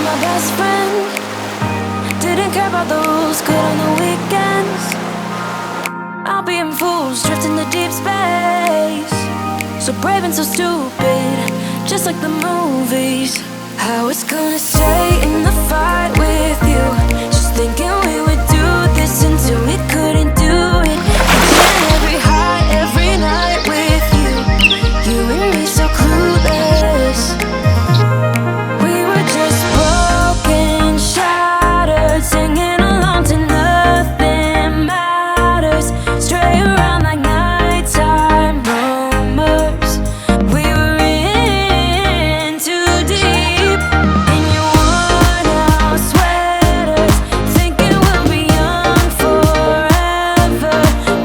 my best friend. Didn't care about the rules, good on the weekends. I'll be in fools, drifting to deep space. So brave and so stupid, just like the movies. I was gonna stay in the fight with you, just thinking we would do this until we couldn't do it. Getting every high, every night with you. You and me so clueless. We were just broken, shattered, singing along to nothing matters. Stray around like nighttime rumors. We were in too deep. In your worn-out sweaters, thinking we'll be young forever.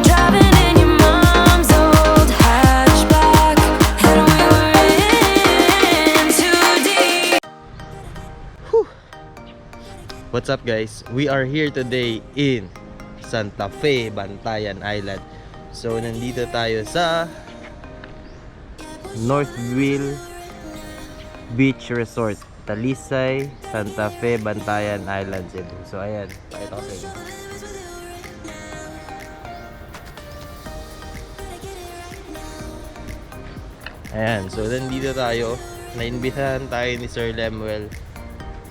Driving in your mom's old hatchback, and we were in too deep. What's up guys? We are here today in Santa Fe, Bantayan Island. So nandito tayo sa Northville Beach Resort, Talisay, Santa Fe, Bantayan Island, Cebu. So ayan, pakita ko sa inyo. Ayan, so nandito tayo. Naimbitahan tayo ni Sir Lemuel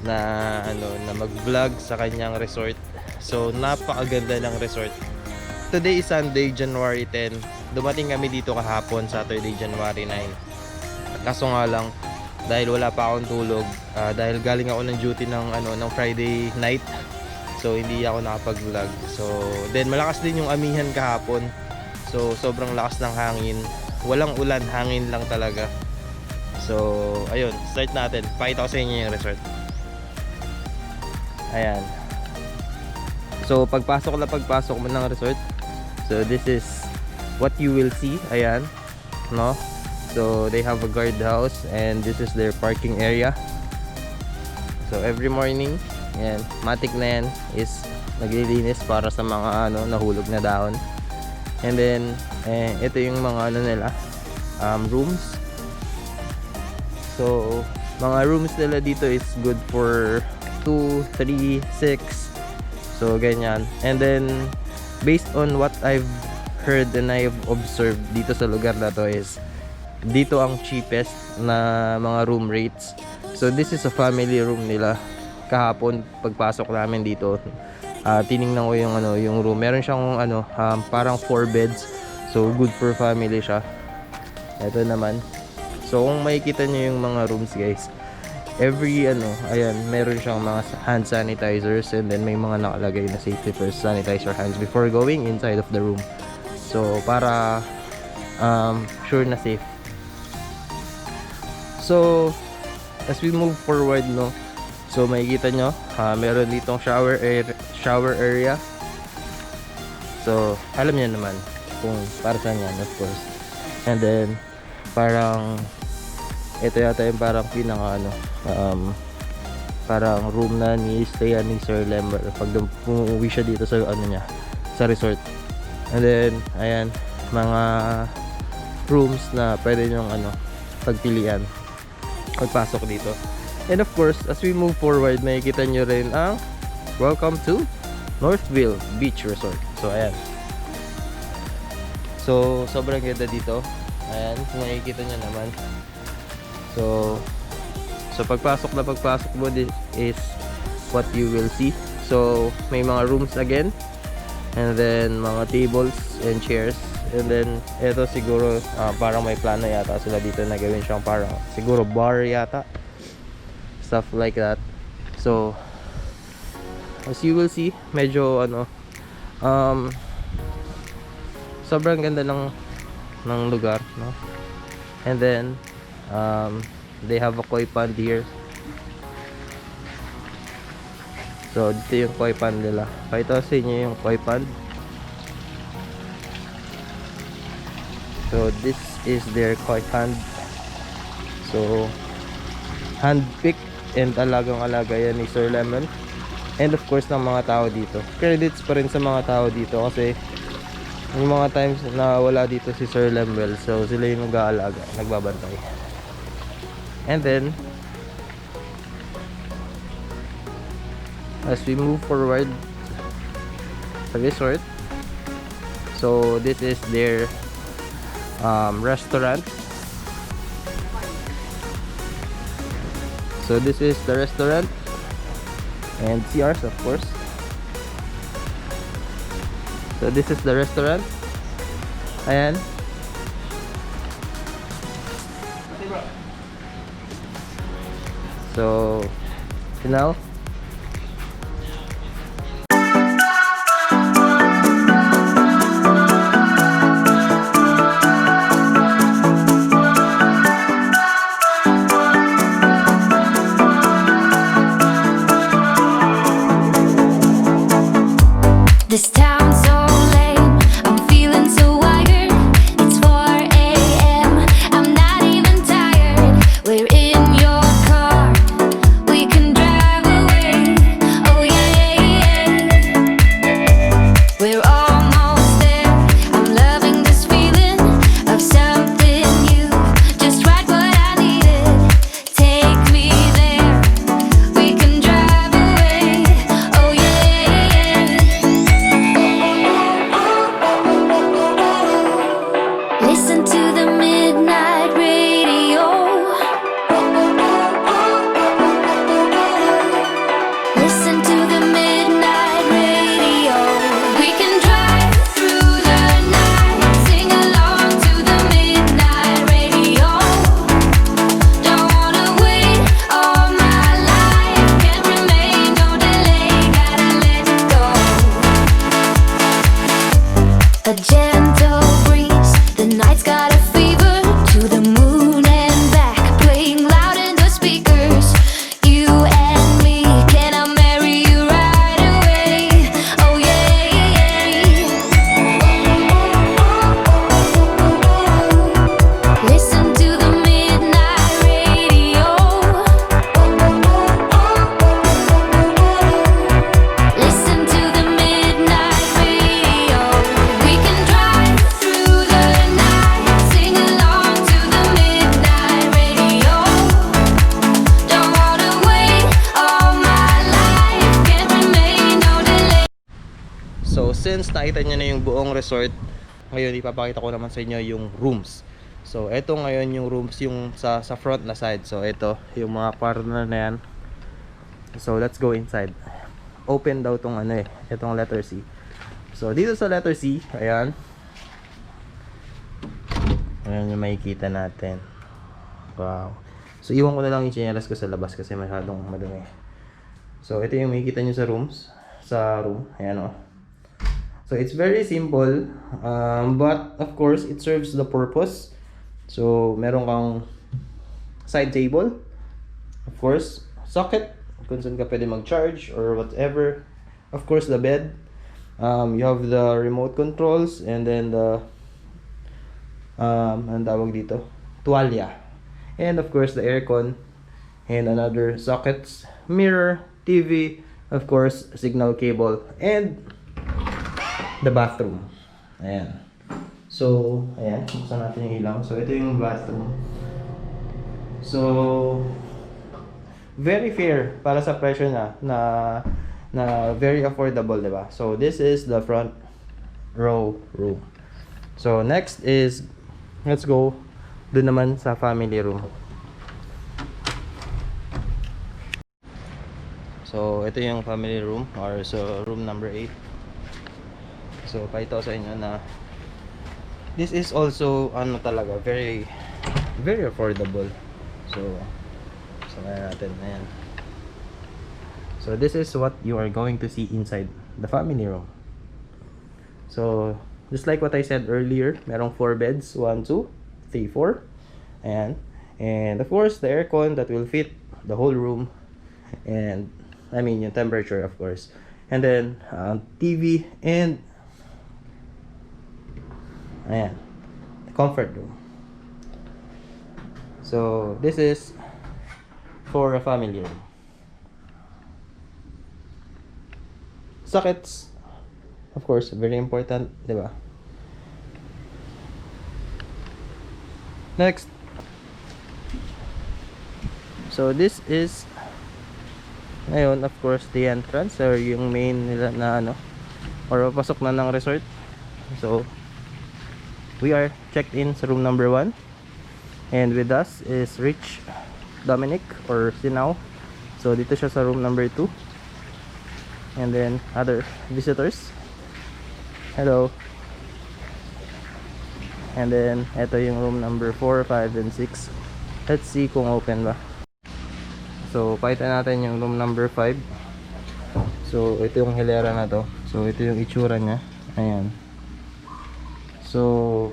na mag-vlog sa kanyang resort. So napakaganda ng resort. Today is Sunday, January 10. Dumating kami dito kahapon, Saturday, January 9. Kaso nga lang, dahil wala pa akong tulog, dahil galing ako ng duty ng Friday night, so hindi ako nakapag-vlog. So then malakas din yung amihan kahapon. So sobrang lakas ng hangin. Walang ulan, hangin lang talaga. So ayun, start natin. Pakita ko sa inyo yung resort. Ayan. So pagpasok mo ng resort, so this is what you will see. Ayan, no? So they have a guardhouse and this is their parking area. So every morning, ayan, matik na yan is naglilinis para sa mga nahulog na dahon. And then ito yung mga nila, rooms. So mga rooms nila dito is good for 2, 3, 6. So ganyan. And then based on what I've heard and I've observed dito sa lugar na to is dito ang cheapest na mga room rates. So this is a family room nila. Kahapon pagpasok namin dito, tiningnan ko yung room. Meron siyang parang 4 beds. So good for family siya. Ito naman. So kung makikita niyo yung mga rooms guys, every ayan, meron siyang mga hand sanitizers and then may mga nakalagay na safety first, sanitize your hands before going inside of the room. So para sure na safe. So as we move forward, so makikita nyo, meron ditong shower area. So alam niyo naman kung para saan yan, of course. And then parang ito yata yung parang parang room na ni-stayan ni Sir Lemuel pag umuwi siya dito sa sa resort. And then ayan, mga rooms na pwede nyong pagpilian pagpasok dito. And of course, as we move forward, makikita nyo rin ang welcome to Northville Beach Resort. So ayan, so sobrang ganda dito. Ayan, kung makikita nyo naman. So pagpasok mo, this is what you will see. So may mga rooms again, and then mga tables and chairs, and then ito siguro parang may plano yata sila dito na gawin siyang parang siguro bar yata, stuff like that. So as you will see, medyo sobrang ganda ng lugar, no? And then they have a koi pond here. So dito yung koi pond nila. Pakita sa inyo yung koi pond. So this is their koi pond. So hand-picked and alagang-alaga yan ni Sir Lemon. And of course ng mga tao dito. Credits pa rin sa mga tao dito kasi yung mga times na wala dito si Sir Lemuel, so sila yung nag-aalaga, nagbabantay. And then as we move forward sa resort. So this is their restaurant. So this is the restaurant and CRs, of course. So this is the restaurant. Ayan. So now This town's so lame, I'm feeling so wired. It's 4 a.m., I'm not even tired. We're in your car, we can drive away. Oh yeah, we're almost there. I'm loving this feeling of something new, just right what I needed. Take me there, we can drive away. Oh yeah. Listen to the midnight radio. Listen to the midnight radio. We can drive through the night, sing along to the midnight radio. Don't wanna wait all my life, can't remain, no delay, gotta let go. A gentle breeze, the night's got a fever, to the moon and back, playing loud in the speakers. You and me, can I marry you right away? Oh yeah. Listen to the midnight radio. Listen to the midnight radio. We can drive through the night, sing along to the midnight radio. Don't wanna wait all my life, can't remain, no delay. So since nakita nyo na yung buong resort, ngayon ipapakita ko naman sa inyo yung rooms. So eto ngayon yung rooms yung sa front na side. So ito yung mga kwarto na yan. So let's go inside. Open daw tong ano itong letter C. So dito sa letter C, ayan. Ayan yung makikita natin. Wow. So iwan ko na lang yung chinelas ko sa labas kasi masyadong madumi. So ito yung makikita nyo sa rooms. Sa room, ayan o. So it's very simple, but of course it serves the purpose. So meron kang side table, of course, socket kung saan ka pwede mag-charge or whatever. Of course the bed, you have the remote controls, and then the ang tawag dito, tuwalya, and of course the aircon, and another sockets, mirror, TV, of course signal cable, and the bathroom. Ayan. So, ayan, buksan natin yung ilaw. So, ito yung bathroom. So, very fair para sa presyo na very affordable, diba? So, this is the front row room. So, next is, let's go dun naman sa family room. So, ito yung family room, or so room number 8. So, pakita ko sa inyo na this is also ano talaga, very affordable. So, samahan natin. Ayan. So, this is what you are going to see inside the family room. So, just like what I said earlier, merong 4 beds, 1, 2, 3, 4. Ayan. And of course, the aircon that will fit the whole room. And, I mean, yung temperature, of course. And then, TV and ayan, the comfort room. So, this is for a family room. Sockets, of course, very important, diba? Next. So, this is Ngayon, of course, the entrance or yung main nila na ano, or papasok na ng resort. So we are checked in sa room number 1, and with us is Rich, Dominic, or Sinao. So dito siya sa room number 2, and then other visitors. Hello. And then ito yung room number 4, 5, and 6. Let's see kung open ba. So pakita natin yung room number 5. So ito yung hilera na to. So ito yung itsura niya. Ayan. So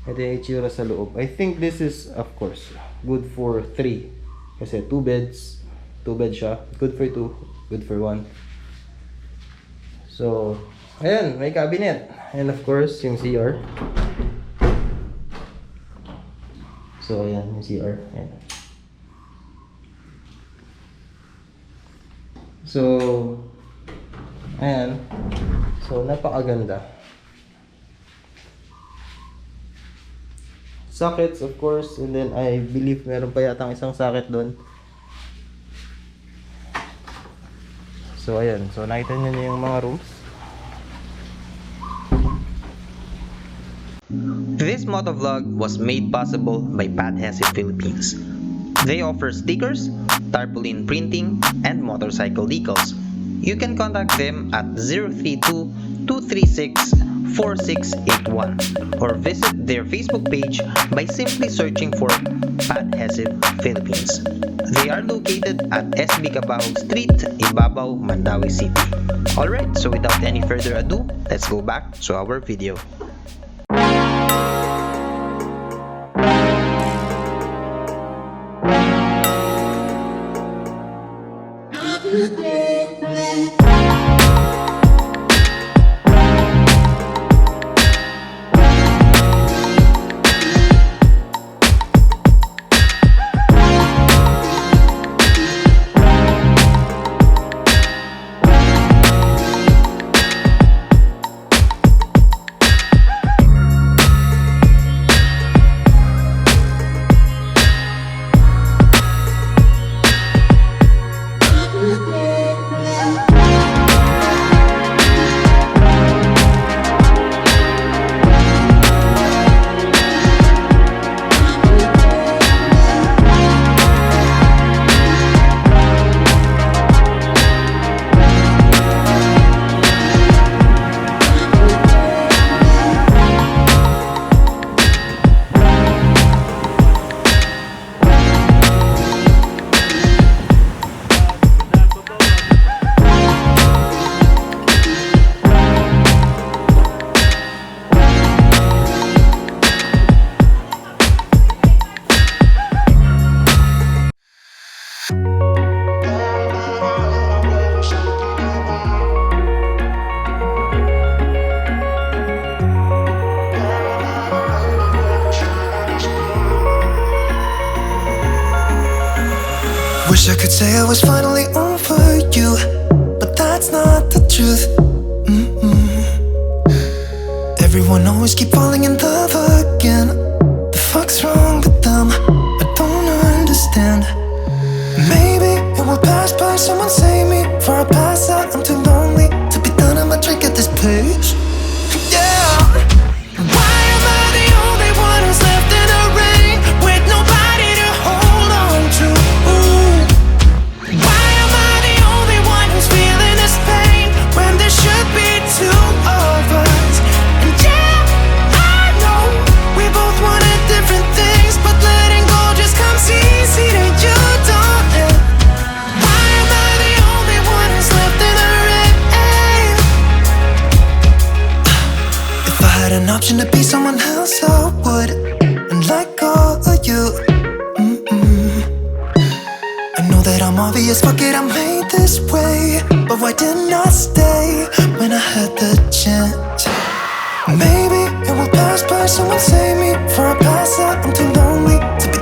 ito yung itsura sa loob. I think this is, of course, good for 3. Kasi 2 beds. 2 beds siya. Good for 2. Good for 1. So ayan, may cabinet. And of course, yung CR. So ayan, yung CR. Ayan. So ayan. So napakaganda. Sockets, of course, and then I believe meron pa yata isang socket doon. So ayan, so nakita niyo yung mga rooms. This motovlog was made possible by Padhessive Philippines. They offer stickers, tarpaulin printing, and motorcycle decals. You can contact them at 032-236-4681 or visit their Facebook page by simply searching for Padhessive Philippines. They are located at SB Cabao Street, Ibabaw, Mandawi City. Alright, so without any further ado, let's go back to our video. Wish I could say I was finally over you, but that's not the truth. Everyone always keep falling in love again. The fuck's wrong with them? I don't understand. Maybe it will pass by, someone save me. Before I pass out, I'm too lonely to be done. I'm a drink at this place. Yeah. Why am I the only one who's left in the rain with nobody to hold on to? Why am I the only one who's feeling this pain when there should be two of us? And yeah, I know we both wanted different things, but letting go just comes easy to you, don't it? Why am I the only one who's left in the rain? If I had an option to be someone else, I would, and let go of you. I know that I'm obvious, fuck it, I'm made this way. But why didn't I stay when I had the chance? Maybe it will pass by, someone save me. Before I pass out, I'm too lonely to be